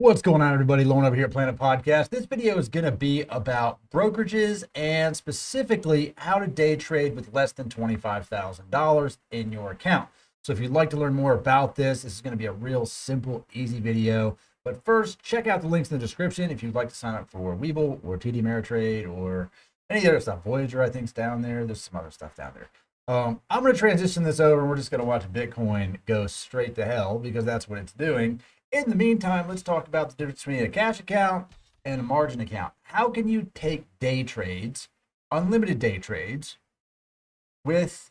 What's going on, everybody? Lone over here at Planet Podcast. This video is going to be about brokerages and specifically how to day trade with less than $25,000 in your account. So if you'd like to learn more about this is going to be a real simple, easy video. But first, check out the links in the description if you'd like to sign up for Webull or TD Ameritrade or any other stuff. Voyager, I think, is down there. There's some other stuff down there. I'm going to transition this over and we're just going to watch Bitcoin go straight to hell because that's what it's doing. In the meantime, let's talk about the difference between a cash account and a margin account. How can you take day trades, unlimited day trades, without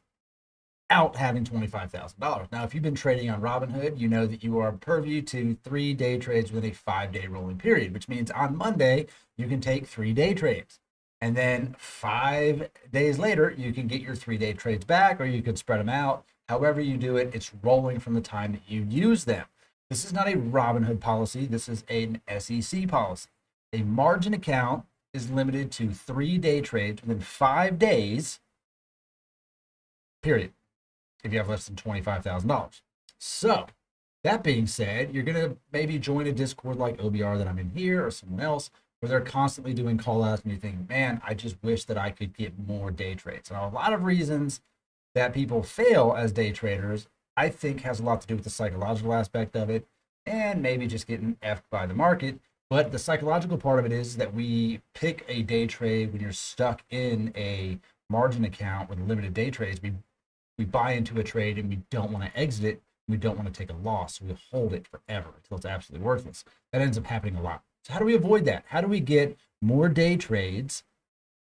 having $25,000? Now, if you've been trading on Robinhood, you know that you are purview to 3 day trades with a 5-day rolling period, which means on Monday, you can take 3 day trades. And then 5 days later, you can get your 3-day trades back, or you can spread them out. However you do it, it's rolling from the time that you use them. This is not a Robinhood policy. This is an SEC policy. A margin account is limited to 3 day trades within 5 days, period, if you have less than $25,000. So that being said, you're going to maybe join a Discord like OBR that I'm in here or someone else where they're constantly doing call outs and you think, man, I just wish that I could get more day trades. Now, a lot of reasons that people fail as day traders I think has a lot to do with the psychological aspect of it and maybe just getting effed by the market. But the psychological part of it is that we pick a day trade when you're stuck in a margin account with limited day trades. We buy into a trade and we don't want to exit it. We don't want to take a loss. So we hold it forever until it's absolutely worthless. That ends up happening a lot. So how do we avoid that? How do we get more day trades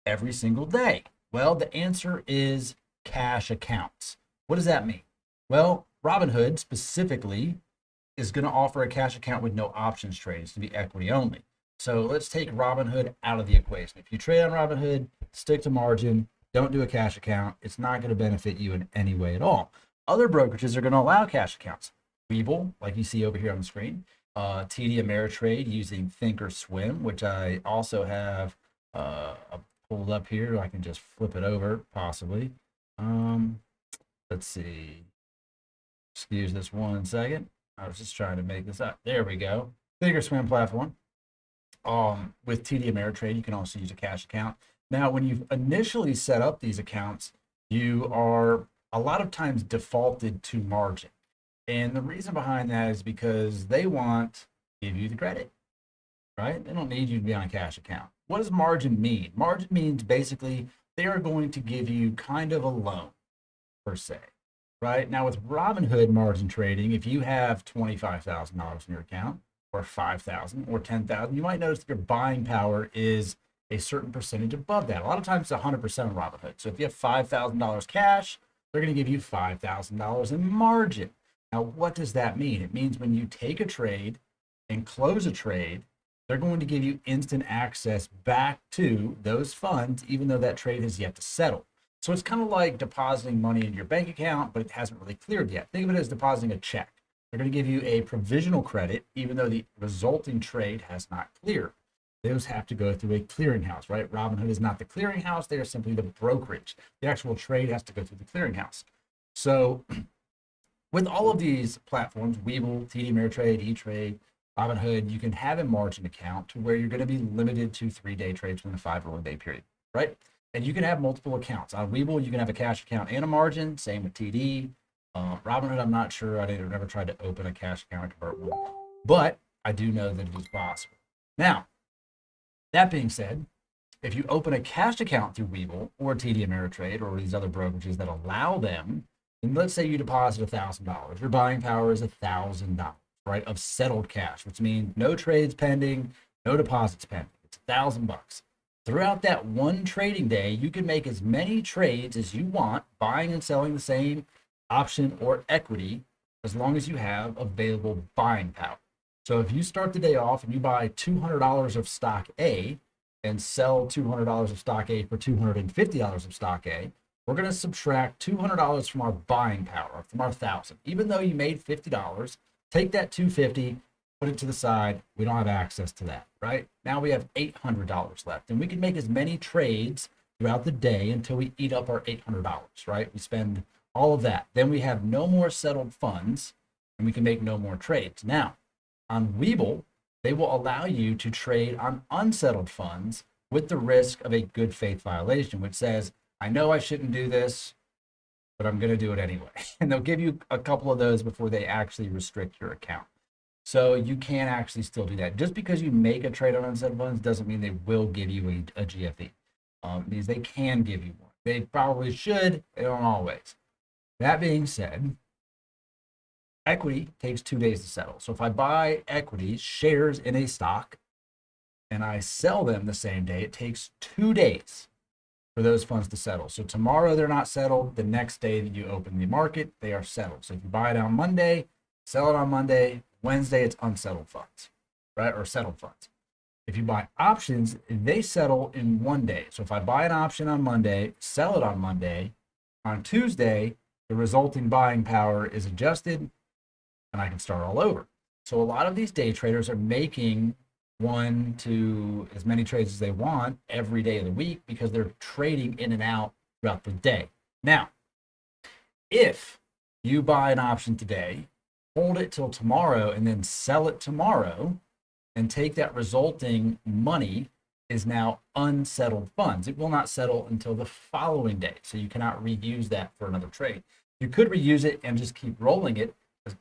every single day? Well, the answer is cash accounts. What does that mean? Well, Robinhood specifically is going to offer a cash account with no options trades to be equity only. So let's take Robinhood out of the equation. If you trade on Robinhood, stick to margin, don't do a cash account. It's not going to benefit you in any way at all. Other brokerages are going to allow cash accounts. Webull, like you see over here on the screen, TD Ameritrade using Thinkorswim, which I also have pulled up here. I can just flip it over, possibly. Let's see. Excuse this 1 second. I was just trying to make this up. There we go. Thinkorswim platform. With TD Ameritrade, you can also use a cash account. Now, when you've initially set up these accounts, you are a lot of times defaulted to margin. And the reason behind that is because they want to give you the credit, right? They don't need you to be on a cash account. What does margin mean? Margin means basically they are going to give you kind of a loan, per se, right? Now, with Robinhood margin trading, if you have $25,000 in your account, or 5,000 or 10,000, you might notice that your buying power is a certain percentage above that. A lot of times it's 100% on Robinhood. So if you have $5,000 cash, they're going to give you $5,000 in margin. Now, what does that mean? It means when you take a trade and close a trade, they're going to give you instant access back to those funds, even though that trade has yet to settle. So it's kind of like depositing money in your bank account, but it hasn't really cleared yet. Think of it as depositing a check. They're going to give you a provisional credit, even though the resulting trade has not cleared. Those have to go through a clearinghouse, right? Robinhood is not the clearinghouse. They are simply the brokerage. The actual trade has to go through the clearinghouse. So with all of these platforms, Webull, TD Ameritrade, E-Trade, Robinhood, you can have a margin account to where you're going to be limited to 3 day trades within a 5 rolling day period, right? And you can have multiple accounts. On Webull, you can have a cash account and a margin. Same with TD. Robinhood, I'm not sure. I've never tried to open a cash account and convert one, but I do know that it is possible. Now, that being said, if you open a cash account through Webull or TD Ameritrade or these other brokerages that allow them, and let's say you deposit $1,000, your buying power is $1,000, right, of settled cash, which means no trades pending, no deposits pending. It's $1,000. Throughout that one trading day, you can make as many trades as you want, buying and selling the same option or equity, as long as you have available buying power. So if you start the day off and you buy $200 of stock A and sell $200 of stock A for $250 of stock A, we're going to subtract $200 from our buying power, from our 1,000. Even though you made $50, take that $250, put it to the side. We don't have access to that, right? Now we have $800 left, and we can make as many trades throughout the day until we eat up our $800, right? We spend all of that. Then we have no more settled funds and we can make no more trades. Now, on Webull, they will allow you to trade on unsettled funds with the risk of a good faith violation, which says, I know I shouldn't do this, but I'm going to do it anyway. And they'll give you a couple of those before they actually restrict your account. So you can actually still do that. Just because you make a trade on unsettled funds doesn't mean they will give you a GFE. It means they can give you one. They probably should, they don't always. That being said, equity takes 2 days to settle. So if I buy equity shares in a stock and I sell them the same day, it takes 2 days for those funds to settle. So tomorrow they're not settled. The next day that you open the market, they are settled. So if you buy it on Monday, sell it on Monday, Wednesday it's unsettled funds, right? Or settled funds. If you buy options, they settle in 1 day. So if I buy an option on Monday, sell it on Monday, on Tuesday, the resulting buying power is adjusted and I can start all over. So a lot of these day traders are making 1 to as many trades as they want every day of the week because they're trading in and out throughout the day. Now, if you buy an option today, hold it till tomorrow, and then sell it tomorrow, and take that resulting money is now unsettled funds. It will not settle until the following day. So you cannot reuse that for another trade. You could reuse it and just keep rolling it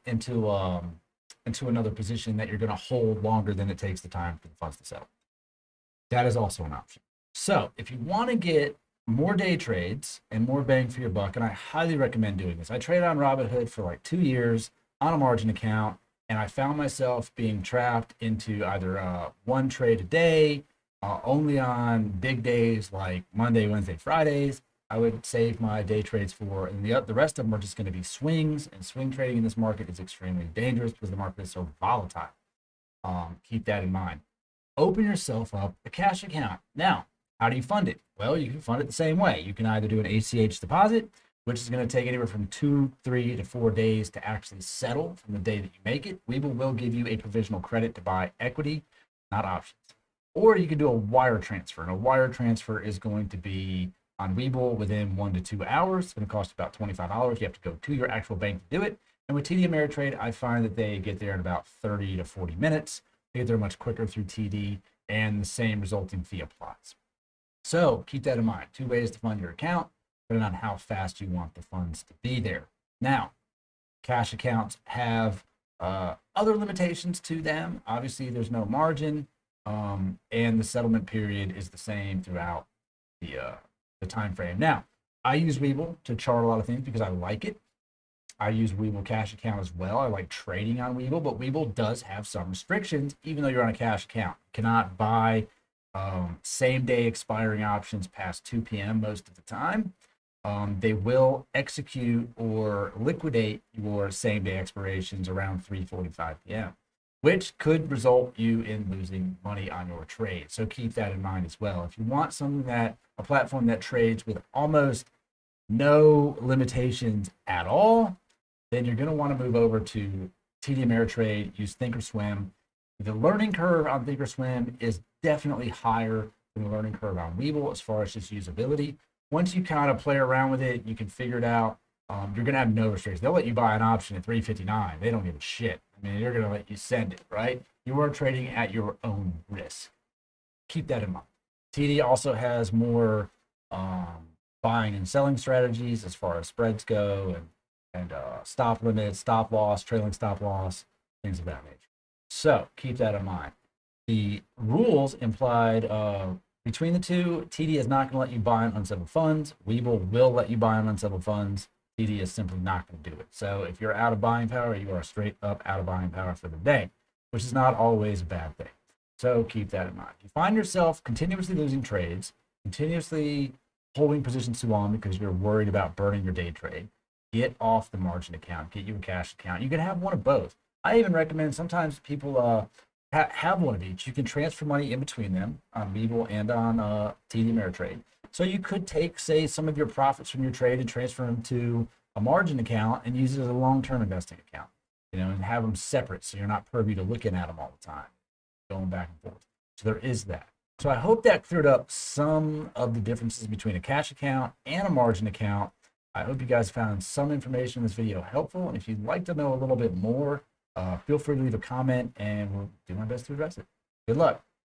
into another position that you're going to hold longer than it takes the time for the funds to settle. That is also an option. So if you want to get more day trades and more bang for your buck, and I highly recommend doing this. I traded on Robinhood for like 2 years on a margin account, and I found myself being trapped into either one trade a day, only on big days like Monday, Wednesday, Fridays. I would save my day trades for, and the rest of them are just going to be swings, and swing trading in this market is extremely dangerous because the market is so volatile. Keep that in mind. Open yourself up a cash account. Now, how do you fund it? Well, you can fund it the same way. You can either do an ACH deposit, which is going to take anywhere from 2, 3 to 4 days to actually settle from the day that you make it. Webull will give you a provisional credit to buy equity, not options. Or you can do a wire transfer, and a wire transfer is going to be on Webull within 1 to 2 hours. It's going to cost about $25. You have to go to your actual bank to do it. And with TD Ameritrade, I find that they get there in about 30 to 40 minutes. They get there much quicker through TD, and the same resulting fee applies. So keep that in mind. 2 ways to fund your account, depending on how fast you want the funds to be there. Now, cash accounts have other limitations to them. Obviously, there's no margin, and the settlement period is the same throughout the time frame. Now, I use Webull to chart a lot of things because I like it. I use Webull cash account as well. I like trading on Webull, but Webull does have some restrictions, even though you're on a cash account. You cannot buy same day expiring options past 2 p.m. most of the time. They will execute or liquidate your same day expirations around 3:45 p.m., which could result you in losing money on your trade. So keep that in mind as well. If you want something a platform that trades with almost no limitations at all, then you're going to want to move over to TD Ameritrade, use Thinkorswim. The learning curve on Thinkorswim is definitely higher than the learning curve on Webull as far as just usability. Once you kind of play around with it, you can figure it out. You're going to have no restrictions. They'll let you buy an option at $3.59. They don't give a shit. I mean, they're going to let you send it, right? You are trading at your own risk. Keep that in mind. TD also has more buying and selling strategies as far as spreads go, and stop limits, stop loss, trailing stop loss, things of that nature. So keep that in mind. The rules implied between the two, TD is not going to let you buy on unsettled funds. Webull will let you buy on unsettled funds. TD is simply not going to do it. So if you're out of buying power, you are straight up out of buying power for the day, which is not always a bad thing. So keep that in mind. If you find yourself continuously losing trades, continuously holding positions too long because you're worried about burning your day trade, get off the margin account, get you a cash account. You can have one of both. I even recommend sometimes people have one of each. You can transfer money in between them on Webull and on TD Ameritrade. So you could take, say, some of your profits from your trade and transfer them to a margin account and use it as a long-term investing account, and have them separate so you're not privy to looking at them all the time, going back and forth. So there is that. So I hope that cleared up some of the differences between a cash account and a margin account. I hope you guys found some information in this video helpful. And if you'd like to know a little bit more feel free to leave a comment and we'll do my best to address it. Good luck.